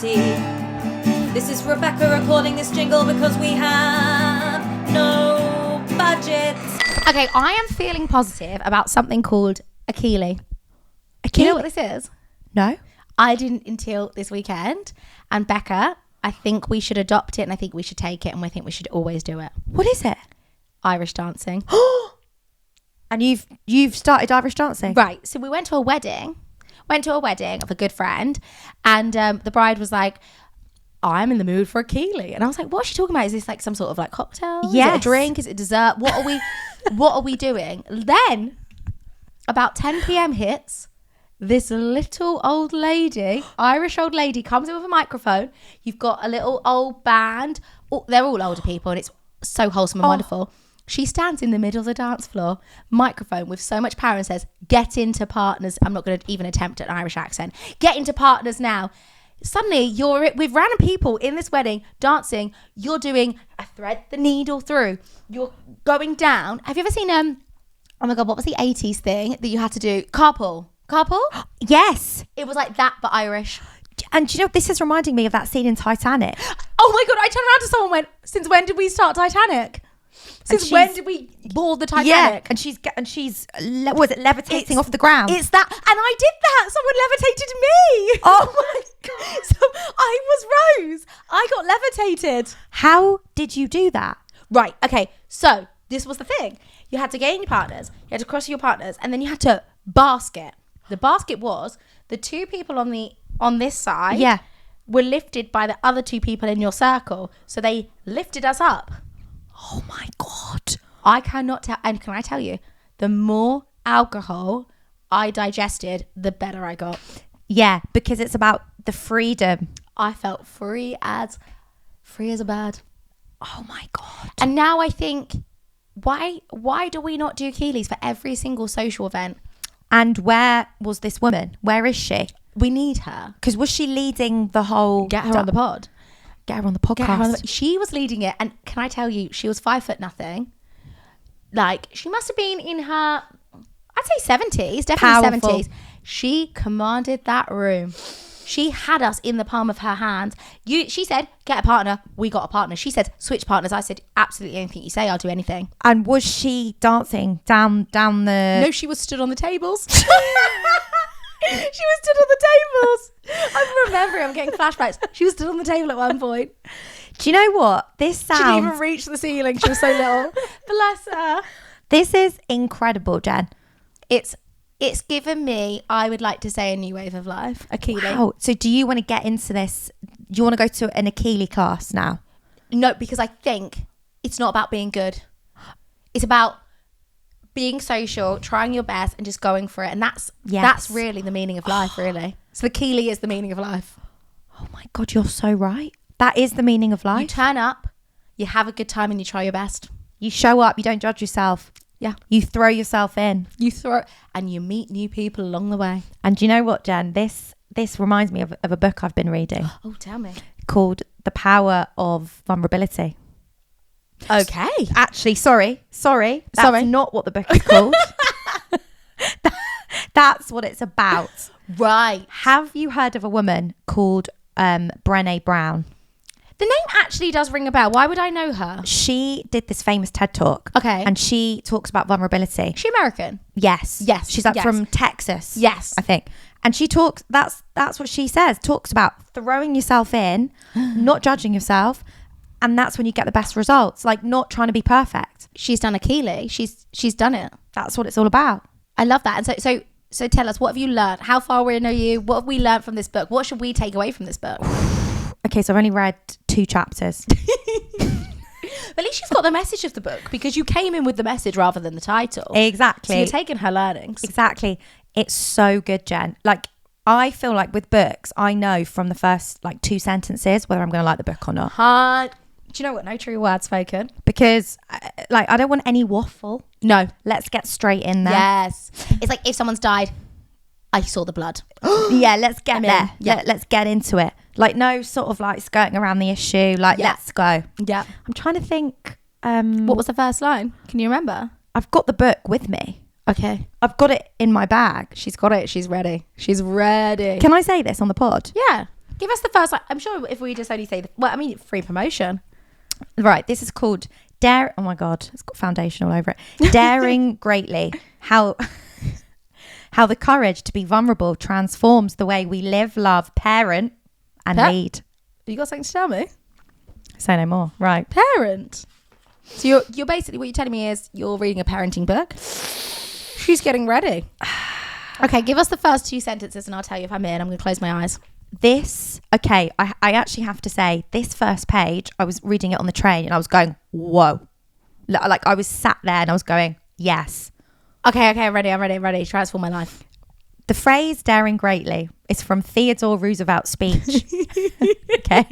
quality. This is Rebecca recording this jingle because we have no budget. Okay, I am feeling positive about something called a ceilidh. Do you know what this is? No. I didn't until this weekend. And Beka, I think we should adopt it and I think we should take it and I think we should always do it. What is it? Irish dancing. And you've started Irish dancing? Right. So we went to a wedding of a good friend, and the bride was like, I'm in the mood for a ceilidh. And I was like, what's she talking about? Is this like some sort of like cocktail? Yes. Is it a drink? Is it dessert? What are we doing? Then about 10 p.m. hits, this little old lady, Irish old lady, comes in with a microphone. You've got a little old band. Oh, they're all older people and it's so wholesome and wonderful. She stands in the middle of the dance floor, microphone with so much power, and says, get into partners. I'm not going to even attempt an Irish accent. Get into partners now. Suddenly, you're with random people in this wedding dancing. You're doing a thread the needle through. You're going down. Have you ever seen, oh my God, what was the 80s thing that you had to do? Carpool? Yes. It was like that, but Irish. And do you know, this is reminding me of that scene in Titanic. Oh my God, I turned around to someone and went, since when did we start Titanic? Since when did we board the Titanic? Yeah, and she's was it levitating off the ground? It's that, and I did that. Someone levitated me. Oh my God. So I was Rose. I got levitated. How did you do that? Right. Okay. So this was the thing. You had to get in your partners. You had to cross your partners, and then you had to basket. The basket was the two people on this side. Yeah. Were lifted by the other two people in your circle. So they lifted us up. Oh my God. I cannot tell. And can I tell you, the more alcohol I digested, the better I got. Yeah, because it's about the freedom. I felt free as a bird. Oh my God. And now I think, why do we not do ceilidhs for every single social event? And where was this woman? Where is she? We need her. Because was she leading the whole... Get her on the pod. Get her on the podcast. She was leading it, and can I tell you, she was 5'0". Like, she must have been in her, I'd say 70s, definitely Powerful. 70s. She commanded that room. She had us in the palm of her hand. She said, get a partner. We got a partner. She said, switch partners. I said, absolutely anything you say, I'll do anything. And was she dancing down the... No, she was stood on the tables. She was stood on the tables. I'm remembering, I'm getting flashbacks. She was stood on the table at one point. Do you know what? This sounds... She didn't even reach the ceiling. She was so little. Bless her. This is incredible, Jen. It's given me, I would like to say, a new wave of life. A ceilidh. Wow. So do you want to get into this? Do you want to go to an ceilidh class now? No, because I think it's not about being good. It's about being social, trying your best, and just going for it. And that's really the meaning of life, really. So the ceilidh is the meaning of life. Oh my God, you're so right. That is the meaning of life. You turn up, you have a good time, and you try your best. You show up, you don't judge yourself. Yeah. You throw yourself in. And you meet new people along the way. And do you know what, Jen? This reminds me of a book I've been reading. Oh, tell me. Called The Power of Vulnerability. Okay. Actually, sorry. That's not what the book is called. That's what it's about. Right. Have you heard of a woman called Brené Brown? The name actually does ring a bell. Why would I know her? She did this famous TED Talk. Okay. And she talks about vulnerability. Is she American? Yes. She's like from Texas. Yes. I think. And she talks, that's what she says, talks about throwing yourself in, not judging yourself. And that's when you get the best results. Like, not trying to be perfect. She's done a ceilidh. She's done it. That's what it's all about. I love that. And so tell us, what have you learned? How far in are you? What have we learned from this book? What should we take away from this book? Okay, so I've only read 2 chapters. At least she's got the message of the book, because you came in with the message rather than the title. Exactly. So you're taking her learnings. Exactly. It's so good, Jen. Like, I feel like with books, I know from the first 2 sentences whether I'm going to like the book or not. Do you know what? No true words spoken. Because I don't want any waffle. No. Let's get straight in there. Yes. It's like if someone's died, I saw the blood. Yeah, let's get there. Yeah. Let's get into it. No sort of skirting around the issue. Let's go. Yeah. I'm trying to think. What was the first line? Can you remember? I've got the book with me. Okay. I've got it in my bag. She's got it. She's ready. She's ready. Can I say this on the pod? Yeah. Give us the first. I'm sure if we just only say free promotion. Right, this is called Dare. Oh my God, it's got foundation all over it. Daring greatly. How the courage to be vulnerable transforms the way we live, love, parent, and lead. You got something to tell me? Say no more. Right. Parent. So you're basically, what you're telling me is you're reading a parenting book. She's getting ready. Okay, give us the first 2 sentences and I'll tell you if I'm in. I'm going to close my eyes. I actually have to say, this first page, I was reading it on the train and I was going, whoa. Like I was sat there and I was going, yes. Okay, I'm ready. Transform my life. The phrase daring greatly is from Theodore Roosevelt's speech. Okay.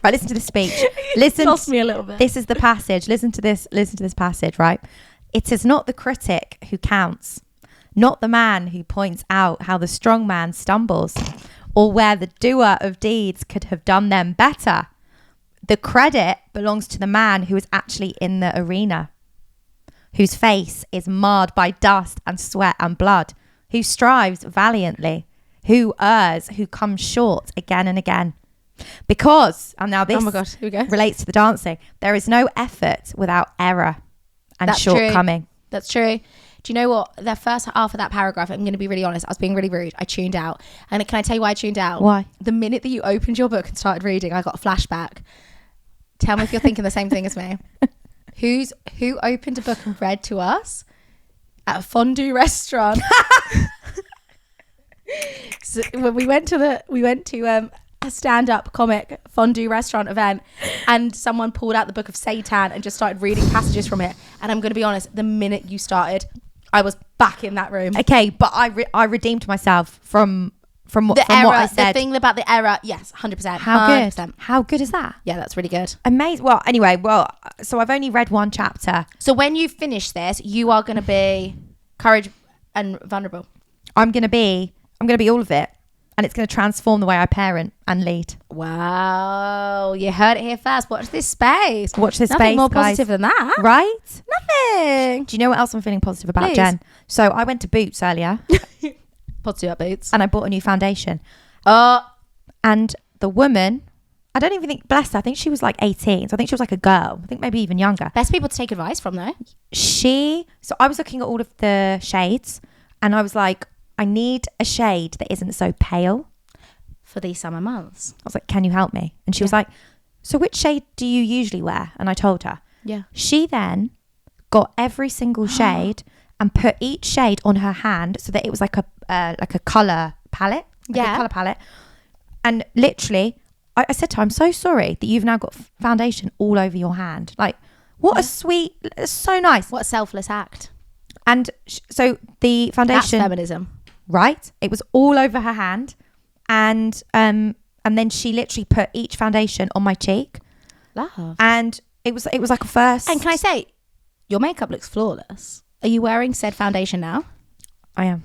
Right, listen to the speech. Listen. Lost me a little bit. This is the passage. Listen to this passage, right? It is not the critic who counts, not the man who points out how the strong man stumbles, or where the doer of deeds could have done them better. The credit belongs to the man who is actually in the arena, whose face is marred by dust and sweat and blood, who strives valiantly, who errs, who comes short again and again. Because, and now this oh my God, here we go. relates to the dancing, there is no effort without error and shortcoming. That's true. Do you know what? The first half of that paragraph, I'm going to be really honest, I was being really rude. I tuned out. And can I tell you why I tuned out? Why? The minute that you opened your book and started reading, I got a flashback. Tell me if you're thinking the same thing as me. Who opened a book and read to us at a fondue restaurant? So when we went to a stand-up comic fondue restaurant event, and someone pulled out the Book of Satan and just started reading passages from it. And I'm going to be honest, the minute you started, I was back in that room. Okay, but I redeemed myself from what I said. The thing about the error, yes, 100%. How 100%. good? How good is that? Yeah, that's really good. Amazing. Well, anyway, so I've only read 1 chapter. So when you finish this, you are going to be courage and vulnerable. I'm going to be all of it. And it's going to transform the way I parent and lead. Wow. You heard it here first. Watch this space. Nothing more guys. positive than that. Right? Nothing. Do you know what else I'm feeling positive about, Please. Jen? So I went to Boots earlier. Positive about Boots. And I bought a new foundation. And the woman, I don't even think, bless her, I think she was like 18. So I think she was like a girl. I think maybe even younger. Best people to take advice from, though. So I was looking at all of the shades and I was like, I need a shade that isn't so pale. For these summer months. I was like, can you help me? And she was like, so which shade do you usually wear? And I told her. Yeah. She then got every single shade and put each shade on her hand so that it was like a colour palette. A colour palette. And literally, I said to her, I'm so sorry that you've now got foundation all over your hand. Like, what a sweet, it's so nice. What a selfless act. And so the foundation. That's feminism. Right? It was all over her hand. And then she literally put each foundation on my cheek. Love. And it was like a first. And can I say, your makeup looks flawless. Are you wearing said foundation now? I am.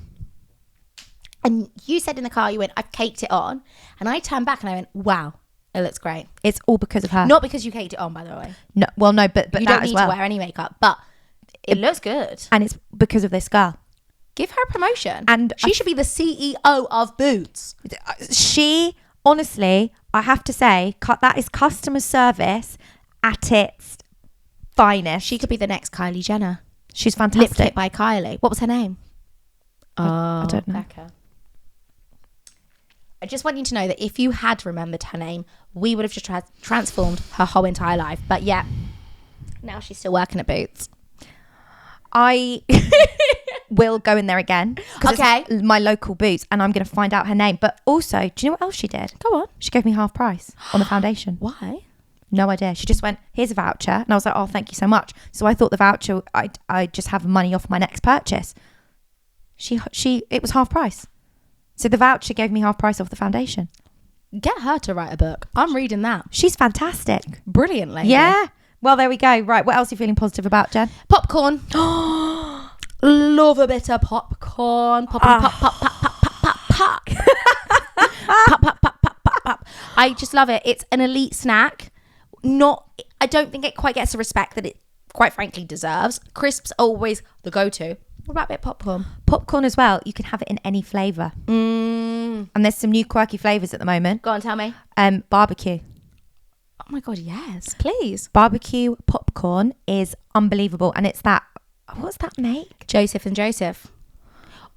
And you said in the car, you went, I've caked it on. And I turned back and I went, wow, it looks great. It's all because of her. Not because you caked it on, by the way. No, well, no, but you that don't as need well. to wear any makeup, but it looks good. And it's because of this girl. Give her a promotion. And she should be the CEO of Boots. She, honestly, I have to say, that is customer service at its finest. She could be the next Kylie Jenner. She's fantastic. Lip kit by Kylie. What was her name? I don't know. Beka. I just want you to know that if you had remembered her name, we would have just transformed her whole entire life. But yeah, now she's still working at Boots. I will go in there again. Okay. It's my local Boots, and I'm going to find out her name. But also, do you know what else she did? Go on. She gave me half price on the foundation. Why? No idea. She just went, here's a voucher. And I was like, oh, thank you so much. So I thought the voucher, I just have money off my next purchase. It was half price. So the voucher gave me half price off the foundation. Get her to write a book. I'm reading that. She's fantastic. Brilliantly. Yeah. Well, there we go. Right. What else are you feeling positive about, Jen? Popcorn. Love a bit of popcorn. Pop, pop, pop, pop, pop, pop, pop, pop. Pop, pop, pop, pop, pop, pop. I just love it. It's an elite snack. I don't think it quite gets the respect that it quite frankly deserves. Crisps are always the go-to. What about a bit of popcorn? Popcorn as well. You can have it in any flavour. And there's some new quirky flavours at the moment. Go on, tell me. Barbecue. Oh my God, yes, please. Barbecue popcorn is unbelievable. And it's that, what's that make? Joseph and Joseph.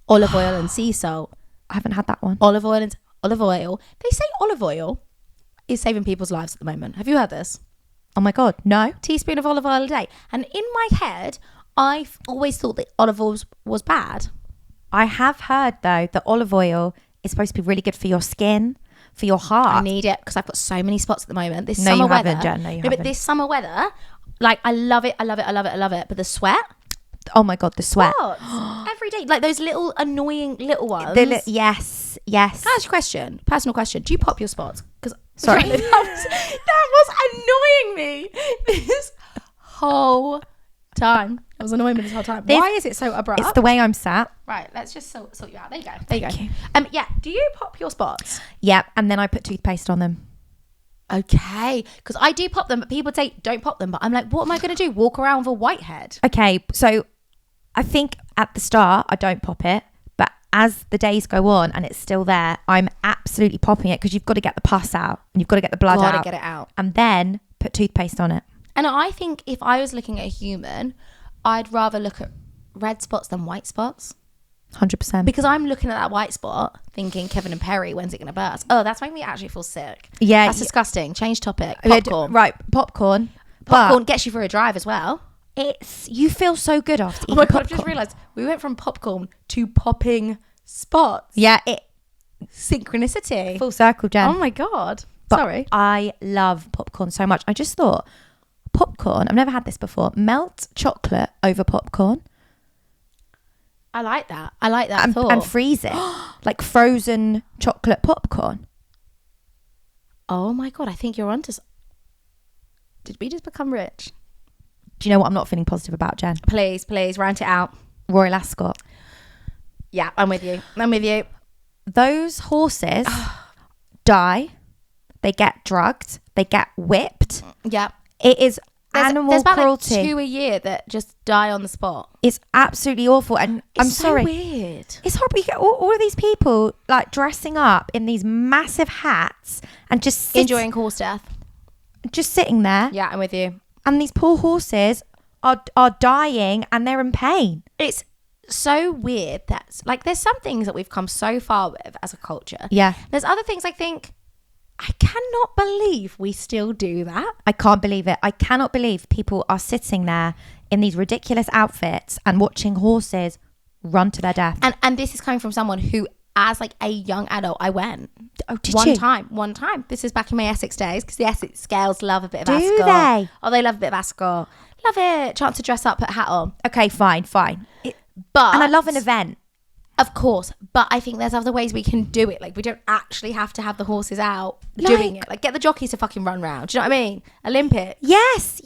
Olive oil and sea salt. I haven't had that one. Olive oil. They say olive oil is saving people's lives at the moment. Have you heard this? Oh my God, no. Teaspoon of olive oil a day. And in my head, I've always thought that olive oil was bad. I have heard, though, that olive oil is supposed to be really good for your skin, for your heart. I need it because I've got so many spots at the moment. This No, summer you weather. haven't, Jen. No, you But haven't. this summer weather, like, I love it. But the sweat. Oh my God, the sweat. What? Every day. Like those little annoying little ones. Yes. Can I ask you a question? Personal question. Do you pop your spots? Because Sorry. that was annoying me this whole time. It was annoying me this whole time. Why is it so abrupt? It's the way I'm sat. Right, let's just sort you out. There you go. Yeah, do you pop your spots? Yeah, and then I put toothpaste on them. Okay, because I do pop them, but people say don't pop them. But I'm like, what am I going to do? Walk around with a whitehead? Okay, so I think at the start I don't pop it, but as the days go on and it's still there, I'm absolutely popping it because you've got to get the pus out and you've got to get the blood out. Got to get it out. And then put toothpaste on it. And I think if I was looking at a human, I'd rather look at red spots than white spots. 100%. Because I'm looking at that white spot thinking Kevin and Perry, when's it going to burst? Oh, that's making me actually feel sick. Yeah. That's disgusting. Change topic. Popcorn. Right, popcorn. Popcorn gets you for a drive as well. You feel so good after eating Oh my God, popcorn. I've just realised we went from popcorn to popping spots. Yeah, Synchronicity. full circle, Jen. Oh my God. But Sorry. I love popcorn so much. I just thought, popcorn, I've never had this before. Melt chocolate over popcorn I like that. I like that and thought. freeze it. Like frozen chocolate popcorn. Oh my God, I think you're onto... Did we just become rich? Do you know what I'm not feeling positive about, Jen? Please, rant it out. Royal Ascot. Yeah, I'm with you. Those horses die. They get drugged. They get whipped. Yeah. It is animal there's about cruelty. like 2 a year that just die on the spot. It's absolutely awful. And I'm so sorry. weird. It's horrible. You get all of these people like dressing up in these massive hats and just Enjoying horse death. just sitting there. Yeah, I'm with you. And these poor horses are dying and they're in pain. It's so weird that like there's some things that we've come so far with as a culture. Yeah. There's other things I think I cannot believe we still do that. I can't believe it. I cannot believe people are sitting there in these ridiculous outfits and watching horses run to their death. And this is coming from someone who, as like a young adult, I went. Oh, did One you? time. This is back in my Essex days because the Essex girls love a bit of Do Ascot. they? Oh, they love a bit of Ascot. Love it. Chance to dress up, put a hat on. Okay, fine. But And I love an event. Of course, but I think there's other ways we can do it. Like we don't actually have to have the horses out Like- doing it. Like get the jockeys to fucking run round. Do you know what I mean? Olympics. Yes.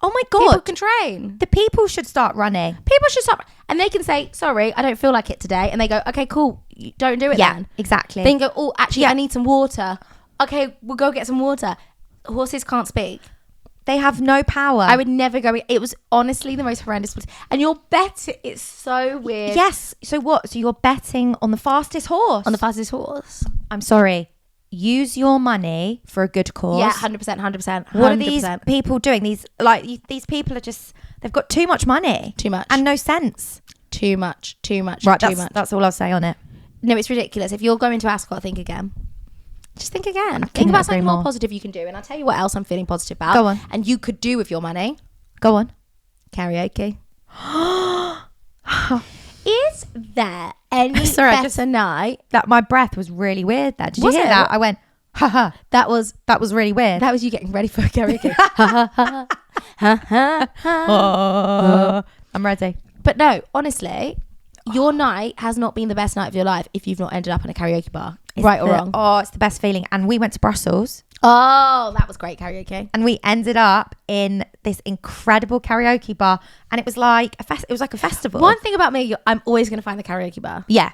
Oh my People God. can train. The people should start running. People should stop, and they can say, "Sorry, I don't feel like it today," and they go, "Okay, cool, you don't do it Yeah, then." exactly. Then go, "Oh, actually, Yeah. I need some water." Okay, we'll go get some water. Horses can't speak. They have no power. I would never go. It was honestly the most horrendous. And you're betting. It's so weird. Yes. So what? So you're betting on the fastest horse? On the fastest horse. I'm sorry. Use your money for a good cause. Yeah, 100%. What are these people doing? These people are just, they've got too much money. Too much. And no sense. Too much. Right, that's all I'll say on it. No, it's ridiculous. If you're going to Ascot, think again. Just think again. Think couldn't about agree something more more. positive you can do. And I'll tell you what else I'm feeling positive about. Go on. And you could do with your money. Go on. Karaoke. Is there any Sorry, I better just- night? That my breath was really weird there. Did Was you hear it? that? I went, ha ha. That was Really weird. you getting ready for karaoke. I'm ready. But no, honestly, your night has not been the best night of your life if you've not ended up in a karaoke bar. Right or wrong? Oh, it's the best feeling. And we went to Brussels Oh, that was great karaoke. and we ended up in this incredible karaoke bar, and it was like it was like a festival. One thing about me, I'm always going to find the karaoke bar. Yeah.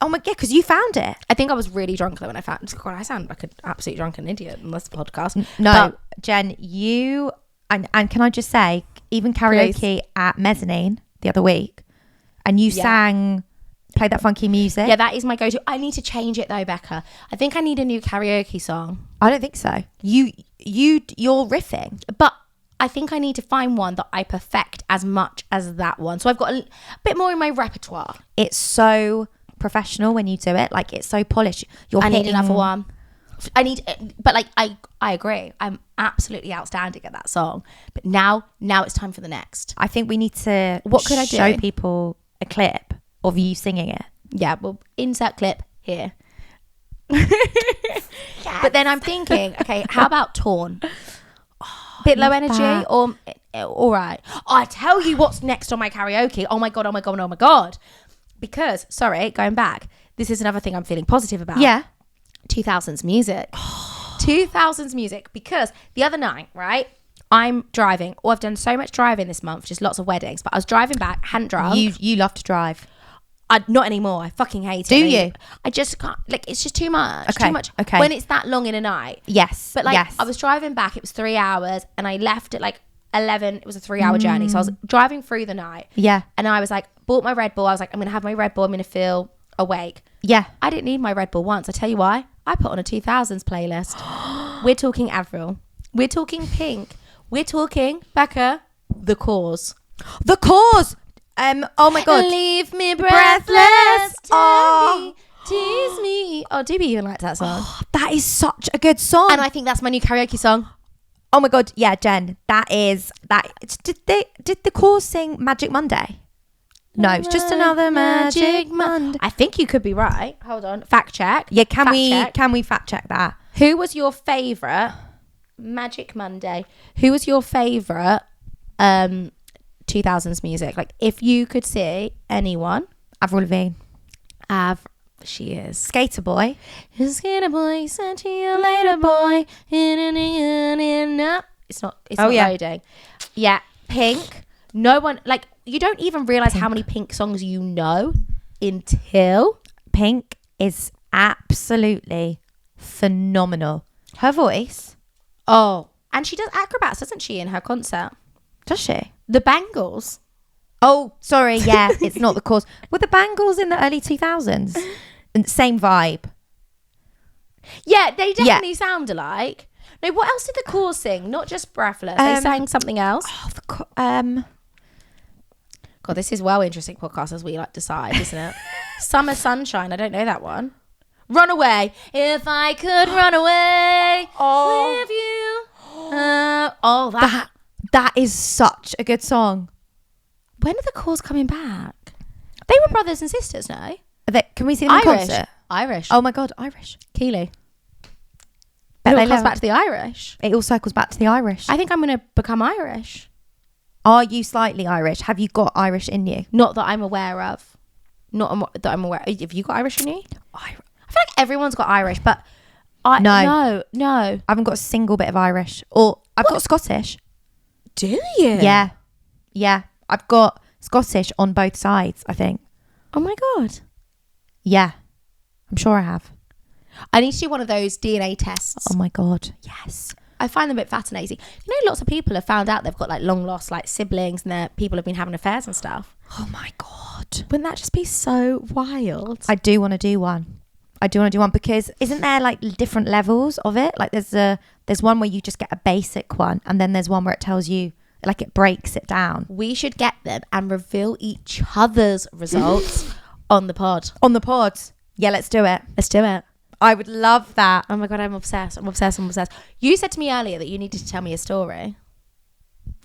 Oh my God, because you found it. I think I was really drunk though when I found. God, I sound like an absolute drunken idiot on this podcast. No, But Jen, you and can I just say, even karaoke at Mezzanine the other week, and you Yeah. sang Play that funky music. Yeah, that is my go-to. I need to change it though, Becca. I think I need a new karaoke song. I don't think so. You're riffing. But I think I need to find one that I perfect as much as that one. So I've got a bit more in my repertoire. It's so professional when you do it. Like, it's so polished. I need another one. But like, I agree. I'm absolutely outstanding at that song. But now it's time for the next. I think we need to What could I do? show people a clip of you singing it. Yeah, well, insert clip here. But then I'm thinking, okay, how about Torn? Bit low energy that. or all right. I tell you what's next on my karaoke. Oh my god. Because, sorry, going back, this is another thing I'm feeling positive about. Yeah. 2000s music. 2000s music. Because the other night, right, I'm driving. Oh, I've done so much driving this month, just lots of weddings. But I was driving back, hadn't drunk. You love to drive. Not anymore. I fucking hate it. Do you? I just can't. Like, it's just too much. Okay, Too much. okay. When it's that long in a night. Yes. But like, yes. I was driving back. It was 3 hours, and I left at like 11. It was a 3-hour journey. So I was driving through the night. Yeah. And I was like, bought my Red Bull. I was like, I'm gonna have my Red Bull. I'm gonna feel awake. Yeah. I didn't need my Red Bull once. I tell you why. I put on a 2000s playlist. We're talking Avril. We're talking Pink. We're talking Beka. The Corrs. The Corrs. Oh my god. Leave me breathless. breathless. Oh. Tease me. Oh, Doobie even likes that song. That is such a good song. And I think that's my new karaoke song. Oh my god, yeah, Jen. Did the Corrs sing Magic Monday? No, it's just another Magic Monday. I think you could be right. Hold on. Fact check. Yeah, Fact check. can we fact check that? Who was your favourite Magic Monday? Who was your favourite 2000s music? Like, if you could see anyone. Avril Lavigne. She is. Skater Boy. Skater boy, sent to you later, boy. It's not yeah. loading. Yeah, Pink. No one, like, you don't even realise how many Pink songs you know until. Pink is absolutely phenomenal. Her voice. Oh. And she does acrobats, doesn't she, in her concert? Does she? The Bangles. Oh, sorry. Yeah, it's not the Corrs. Were the Bangles in the early 2000s? Same vibe. Yeah, they definitely sound alike. No, what else did the Corrs sing? Not just Breathless. They sang something else. Oh, God, this is well interesting podcast as we like decide, isn't it? Summer Sunshine. I don't know that one. Runaway. If I could run away with you. That is such a good song. When are the Corrs coming back? They were brothers and sisters, no? Can we see them in concert? Irish. Oh my god, Irish. Keely. Bet It they all comes love- back to the Irish. It all circles back to the Irish. I think I'm going to become Irish. Are you slightly Irish? Have you got Irish in you? Not that I'm aware of. That I'm aware. Have you got Irish in you? I feel like everyone's got Irish, but no. I haven't got a single bit of Irish. Or I've got Scottish. Do you? Yeah. I've got Scottish on both sides, I think. Oh my God. Yeah. I'm sure I have. I need to do one of those DNA tests. Oh my God. Yes. I find them a bit fascinating. You know, lots of people have found out they've got like long lost like siblings and their people have been having affairs and stuff. Oh my God. Wouldn't that just be so wild? I do want to do one. Because isn't there like different levels of it? Like there's one where you just get a basic one, and then there's one where it tells you, like, it breaks it down. We should get them and reveal each other's results on the pod. On the pod. Yeah, let's do it. Let's do it. I would love that. Oh my God, I'm obsessed. You said to me earlier that you needed to tell me a story.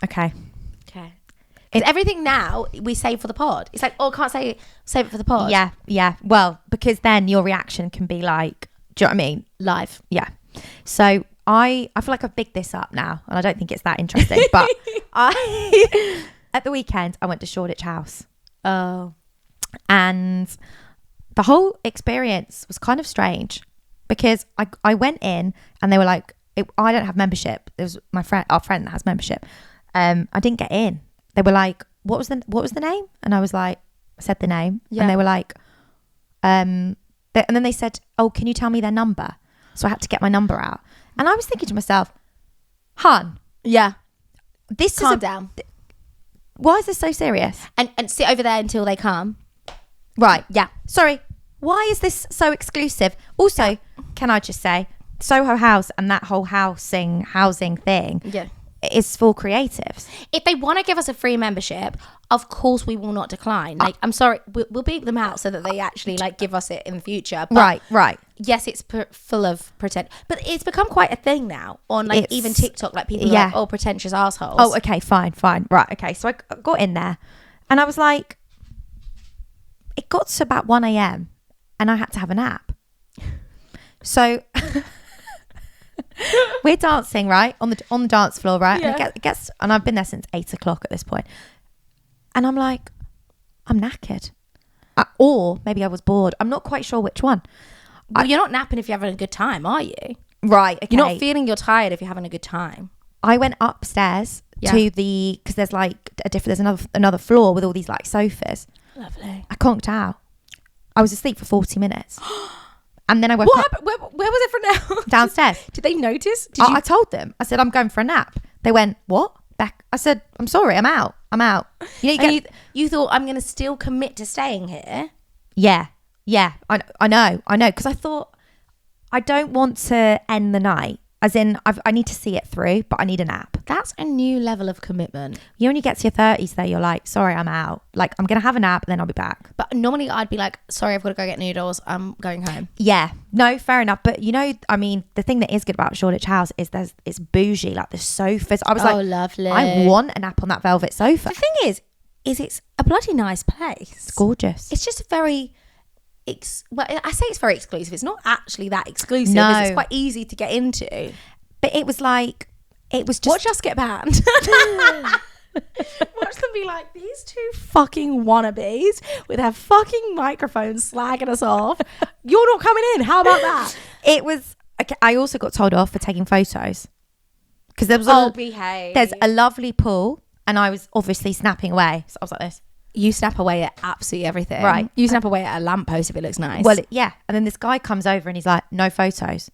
Okay. Because everything now we save for the pod. It's like, oh, can't save it for the pod. Yeah. Well, because then your reaction can be like, do you know what I mean? Live. Yeah. So I feel like I've bigged this up now, and I don't think it's that interesting. But at the weekend, I went to Shoreditch House. Oh. And the whole experience was kind of strange, because I went in and they were like, I don't have membership. It was our friend that has membership. I didn't get in. They were like, what was the name? And I was like, I said the name. Yeah. And they were like, and then they said, oh, can you tell me their number? So I had to get my number out. And I was thinking to myself, hun. Yeah. This Calm is down. Why is this so serious? And sit over there until they come. Right. Yeah. Sorry. Why is this so exclusive? Also, can I just say, Soho House and that whole housing thing is for creatives. If they want to give us a free membership, of course we will not decline. Like, I'm sorry, we'll beep them out so that they actually like give us it in the future. But Right. yes, it's full of pretend, but it's become quite a thing now on like even TikTok. Like people are like, oh, pretentious assholes. Oh, okay, fine. Right, okay. So I got in there and I was like, it got to about 1 a.m. and I had to have a nap. So we're dancing, right, on the dance floor, right? Yeah. And it gets, and I've been there since 8 o'clock at this point. And I'm like, I'm knackered. Or maybe I was bored. I'm not quite sure which one. Well, you're not napping if you're having a good time, are you? Right, okay. You're not feeling you're tired if you're having a good time. I went upstairs to because there's like there's another floor with all these like sofas. Lovely. I conked out. I was asleep for 40 minutes. And then I woke What up. happened? Where was it for now? Downstairs. Did they notice? I told them. I said, I'm going for a nap. They went, what? Back. I said, I'm sorry, I'm out. You know, you thought, I'm going to still commit to staying here? Yeah. I know. Because I thought, I don't want to end the night. As in, I need to see it through, but I need a nap. That's a new level of commitment. You only get to your 30s though, you're like, sorry, I'm out. Like, I'm going to have a nap and then I'll be back. But normally I'd be like, sorry, I've got to go get noodles. I'm going home. Yeah. No, fair enough. But you know, I mean, the thing that is good about Shoreditch House is it's bougie, like the sofas. I was like, lovely. I want a nap on that velvet sofa. The thing is it's a bloody nice place. It's gorgeous. It's just very... well, I say it's very exclusive. It's not actually that exclusive. No. It's quite easy to get into. But it was just... Watch us get banned. Watch them be like, these two fucking wannabes with their fucking microphones slagging us off. You're not coming in. How about that? It was... Okay, I also got told off for taking photos. Because there was behave. There's a lovely pool and I was obviously snapping away. So I was like this. You snap away at absolutely everything. Right. You snap away at a lamppost if it looks nice. Well, yeah. And then this guy comes over and he's like, no photos.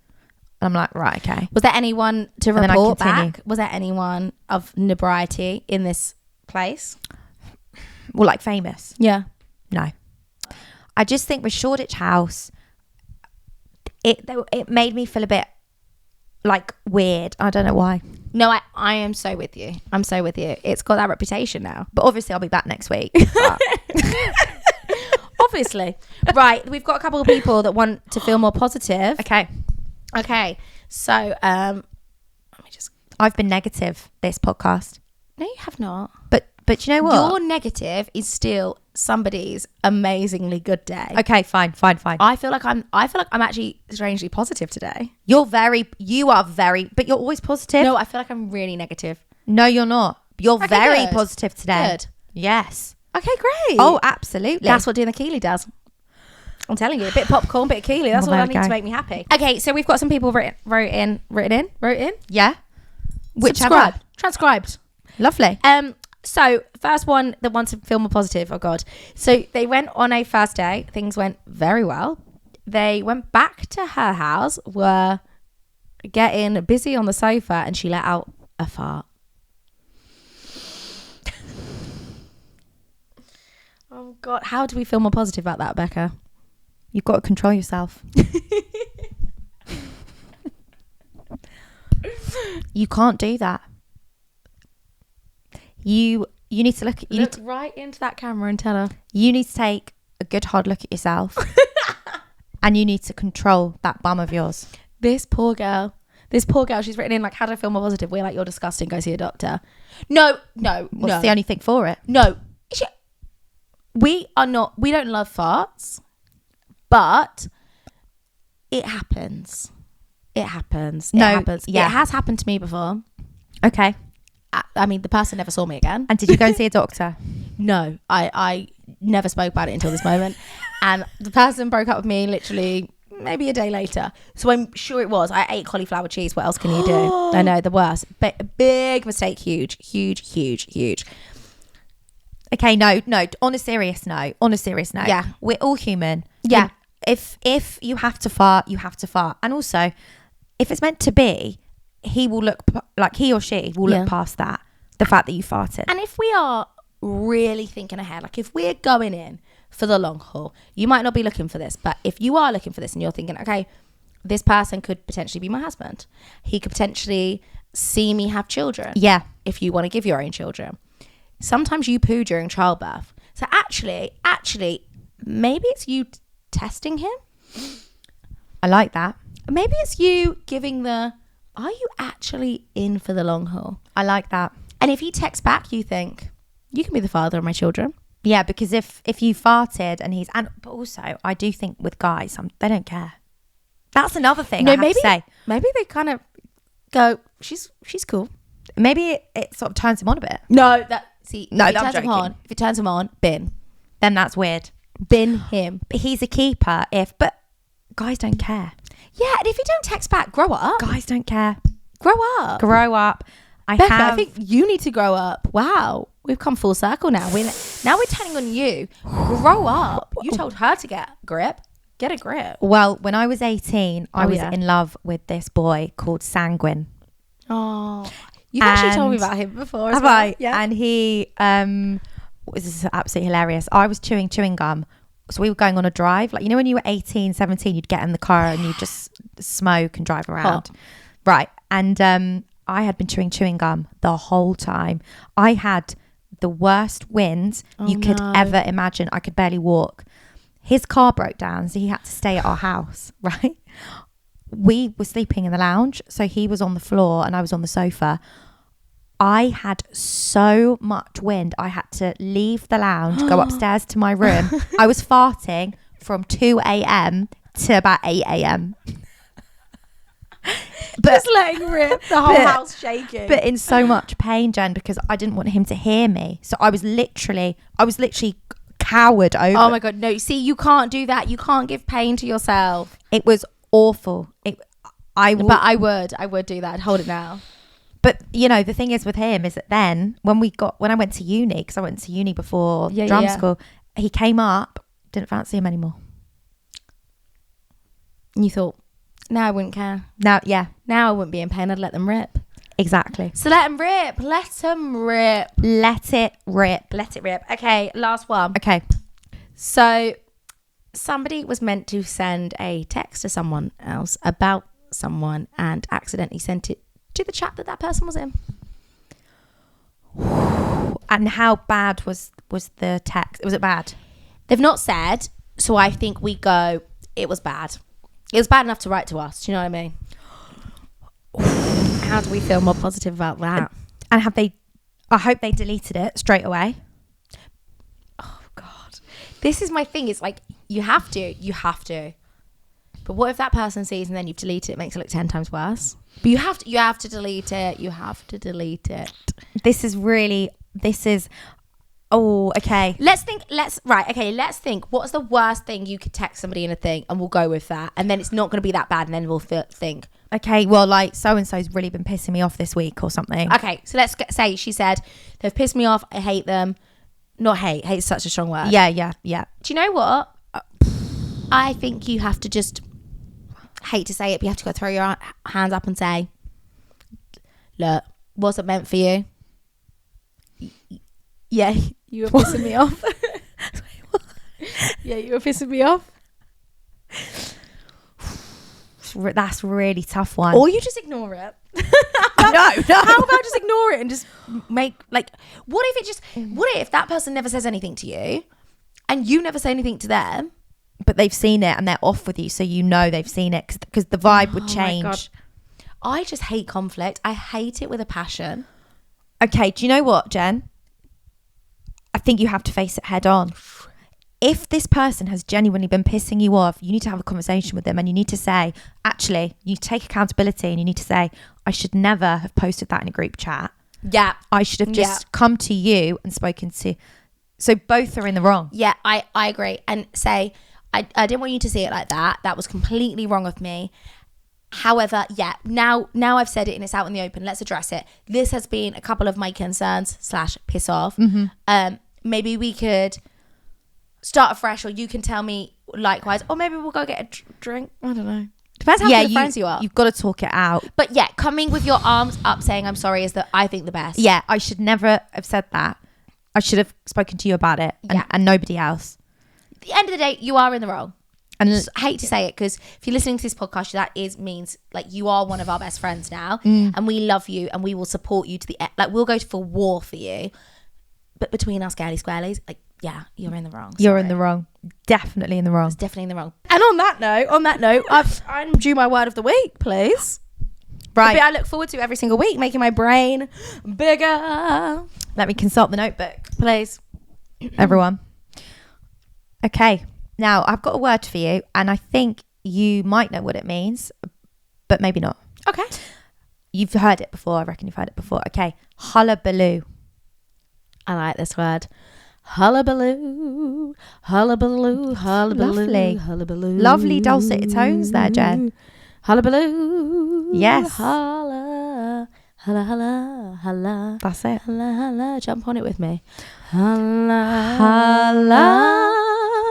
And I'm like, right, okay. Was there anyone to And then I report continue. back? Was there anyone of notoriety in this place? Well, like famous. Yeah. No. I just think with Shoreditch House, it made me feel a bit like weird. I don't know why. No, I am so with you. I'm so with you. It's got that reputation now. But obviously I'll be back next week. But Obviously. Right. We've got a couple of people that want to feel more positive. okay. So, let me just... I've been negative this podcast. No, you have not. But you know what? Your negative is still somebody's amazingly good day. Okay, fine. I feel like I'm actually strangely positive today. You are very, but you're always positive. No, I feel like I'm really negative. No, you're not. You're Okay, very good. positive today. Good. Yes. Okay, great. Oh, absolutely. That's what doing the Keeley does. I'm telling you, a bit of popcorn, bit of Keeley. That's Well, all I there we need to go. make me happy. Okay, so we've got some people wrote in. Yeah. Subscribed. Transcribed. Lovely. So first one that wants to feel more positive. Oh God. So they went on a first date. Things went very well. They went back to her house, were getting busy on the sofa, and she let out a fart. Oh God. How do we feel more positive about that, Beka? You've got to control yourself. You can't do that. You need to look right into that camera and tell her. You need to take a good hard look at yourself. And you need to control that bum of yours. This poor girl, she's written in like, how do I feel more positive? We're like, you're disgusting, go see a doctor. No. What's the only thing for it? No. We don't love farts, but it happens. It happens. Yeah. It has happened to me before. Okay. I mean, the person never saw me again. And did you go and see a doctor? No, I never spoke about it until this moment. And the person broke up with me literally maybe a day later. So I'm sure it was. I ate cauliflower cheese. What else can you do? I know, the worst. Big mistake. Huge. Okay, no. On a serious note. Yeah. We're all human. Yeah. And if you have to fart, you have to fart. And also, if it's meant to be, he or she will look past that. The fact that you farted. And if we are really thinking ahead, like if we're going in for the long haul. You might not be looking for this, but if you are looking for this and you're thinking, okay, this person could potentially be my husband. He could potentially see me have children. Yeah. If you want to give your own children. Sometimes you poo during childbirth. So actually, maybe it's you testing him. I like that. Maybe it's you giving are you actually in for the long haul? I like that. And if he texts back, you think, you can be the father of my children. Yeah, because if you farted and but also I do think with guys, they don't care. That's another thing I have to say. Maybe they kind of go, she's cool. Maybe it sort of turns him on a bit. If it turns him on, bin. Then that's weird. Bin him. But he's a keeper but guys don't care. Yeah, and if you don't text back, grow up. Guys don't care. Grow up. Beka, I think you need to grow up. Wow. We've come full circle now. Now we're turning on you. Grow up. You told her to get a grip. Get a grip. Well, when I was 18, I was in love with this boy called Sanguine. Oh, you've actually told me about him before as well. Have I? Yeah. And he, this is absolutely hilarious. I was chewing gum. So we were going on a drive. Like, you know, when you were 18, 17, you'd get in the car and you just smoke and drive around. Right. And I had been chewing gum the whole time. I had the worst wind you could ever imagine. I could barely walk. His car broke down, so he had to stay at our house, right? We were sleeping in the lounge, so he was on the floor and I was on the sofa. I had so much wind, I had to leave the lounge, go upstairs to my room. I was farting from 2 a.m. to about 8 a.m. Just letting rip, the whole house shaking. But in so much pain, Jen, because I didn't want him to hear me. So I was literally cowered over. Oh my God, no. See, you can't do that. You can't give pain to yourself. It was awful. I would do that. I'd hold it now. But you know, the thing is with him is that then when I went to uni, because I went to uni before drum school, he came up, didn't fancy him anymore. And you thought, now I wouldn't care. Now I wouldn't be in pain. I'd let them rip. Exactly. So let them rip. Let them rip. Let it rip. Let it rip. Okay, last one. Okay. So somebody was meant to send a text to someone else about someone and accidentally sent it to the chat that person was in. And how bad was the text? Was it bad? They've not said, so I think we go, it was bad. It was bad enough to write to us. Do you know what I mean? How do we feel more positive about that? And I hope they deleted it straight away. Oh God. This is my thing. It's like, you have to. But what if that person sees and then you've deleted it? It makes it look 10 times worse. But you have to delete it. You have to delete it. Oh, okay. Let's think. Let's think. What's the worst thing you could text somebody in a thing, and we'll go with that. And then it's not going to be that bad, and then we'll think. Okay, well, like, so-and-so's really been pissing me off this week or something. Okay, so let's say she said, they've pissed me off, I hate them. Not hate. Hate's such a strong word. Yeah. Do you know what? I think you have to just, hate to say it, but you have to go throw your hands up and say, look, wasn't meant for you. Yeah, you were pissing me off. Yeah, you were pissing me off. That's a really tough one. Or you just ignore it. No. How about just ignore it and just make, like, what if that person never says anything to you and you never say anything to them? But they've seen it and they're off with you, so you know they've seen it because the vibe would change. My God. I just hate conflict. I hate it with a passion. Okay, do you know what, Jen? I think you have to face it head on. If this person has genuinely been pissing you off, you need to have a conversation with them and you need to say, actually, you take accountability and you need to say, I should never have posted that in a group chat. Yeah. I should have just come to you and spoken to. So both are in the wrong. Yeah, I agree. And say, I didn't want you to see it like that. That was completely wrong of me. However, now I've said it and it's out in the open. Let's address it. This has been a couple of my concerns / piss off. Mm-hmm. Maybe we could start afresh, or you can tell me likewise, or maybe we'll go get a drink. I don't know. Depends how good friends you are. You've got to talk it out. But yeah, coming with your arms up saying I'm sorry is I think the best. Yeah, I should never have said that. I should have spoken to you about it and nobody else. the end of the day, you are in the wrong. And I hate to say it, because if you're listening to this podcast, means like you are one of our best friends now, and we love you, and we will support you to the end. Like, we'll go for war for you. But between us girly squarelies, like, yeah, you're in the wrong. You're in the wrong. Definitely in the wrong. It's definitely in the wrong. And on that note, I'm due my word of the week, please. Right. The bit I look forward to every single week, making my brain bigger. Let me consult the notebook, Please. everyone. Okay. Now, I've got a word for you, and I think you might know what it means, but maybe not. Okay. You've heard it before. I reckon you've heard it before. Okay. Hullabaloo. I like this word. Hullabaloo, hullabaloo, hullabaloo. Lovely. Hullabaloo. Lovely dulcet tones there, Jen. Hullabaloo. Yes. Holla, holla, holla, holla. That's it. Holla, holla. Jump on it with me. Holla,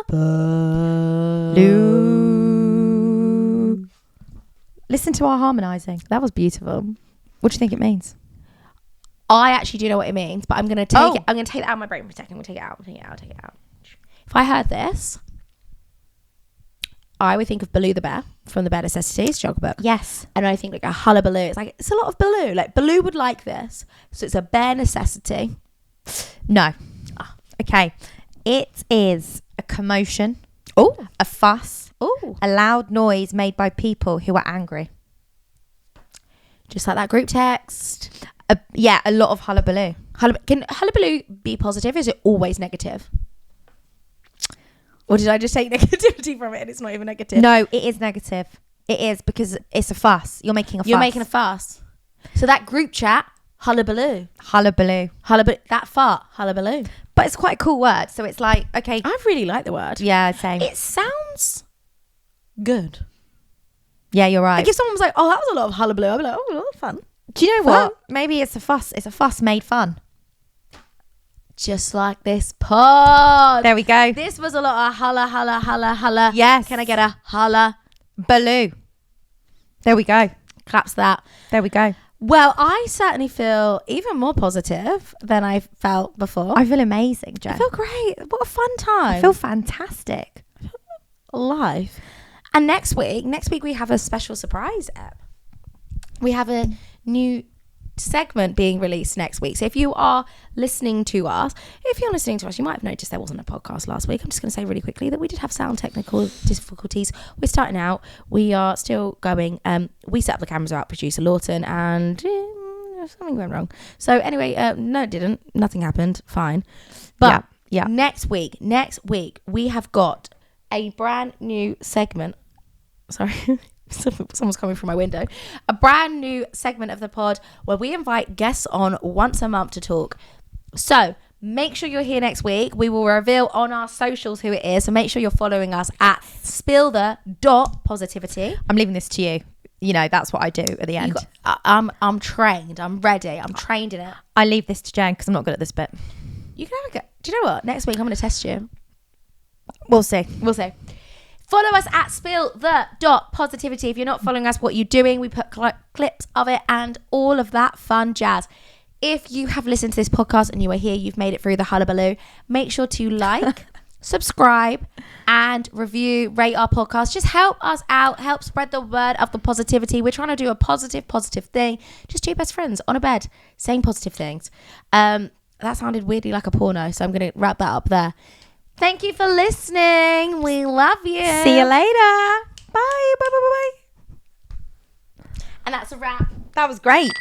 Hullabaloo. Listen to our harmonising. That was beautiful. What do you think it means? I actually do know what it means, but I'm going to take it. I'm going to take that out of my brain for a second. We'll take it out. Take it out. If I heard this, I would think of Baloo the bear from the Bear Necessities joke book. Yes. And I think like a hullabaloo. It's a lot of Baloo. Like, Baloo would like this. So it's a bare necessity. No. Okay. It is a commotion. Oh. A fuss. Oh. A loud noise made by people who are angry. Just like that group text. A lot of hullabaloo. Can hullabaloo be positive? Is it always negative? Or did I just take negativity from it and it's not even negative? No, it is negative. It is, because it's a fuss. You're making a fuss. You're making a fuss. So that group chat, hullabaloo. Hullabaloo. That fart, hullabaloo. But it's quite a cool word. So it's like, okay. I really like the word. Yeah, same. It sounds good. Yeah, you're right. Like if someone was like, oh, that was a lot of hullabaloo, I'd be like, oh, fun. Do you know what? Maybe it's a fuss. It's a fuss made fun. Just like this pod. There we go. This was a lot of holla, holla, holla, holla. Yes. Can I get a holla? Baloo. There we go. Claps that. There we go. Well, I certainly feel even more positive than I felt before. I feel amazing, Jen. I feel great. What a fun time. I feel fantastic. Life. And next week we have a special surprise app. We have a new segment being released next week. So if you're listening to us, you might have noticed there wasn't a podcast last week. I'm just going to say really quickly that we did have sound technical difficulties. We're starting out. We are still going. We set up the cameras without producer Lawton, and something went wrong. So anyway, no, it didn't. Nothing happened. Fine. But yeah. Next week, we have got a brand new segment. Sorry. Someone's coming through my window. A brand new segment of the pod where we invite guests on once a month to talk. So make sure you're here next week. We will reveal on our socials who it is. So make sure you're following us at spillthe.positivity. I'm leaving this to you. You know, that's what I do at the end. I'm trained. I'm ready. I'm trained in it. I leave this to Jen because I'm not good at this bit. You can have a go. Do you know what? Next week I'm going to test you. We'll see. Follow us at spillthe.positivity. If you're not following us, what you're doing, we put clips of it and all of that fun jazz. If you have listened to this podcast and you are here, you've made it through the hullabaloo, make sure to like, subscribe, and review, rate our podcast. Just help us out, help spread the word of the positivity. We're trying to do a positive thing. Just two best friends on a bed saying positive things. That sounded weirdly like a porno, so I'm going to wrap that up there. Thank you for listening. We love you. See you later. Bye. And that's a wrap. That was great.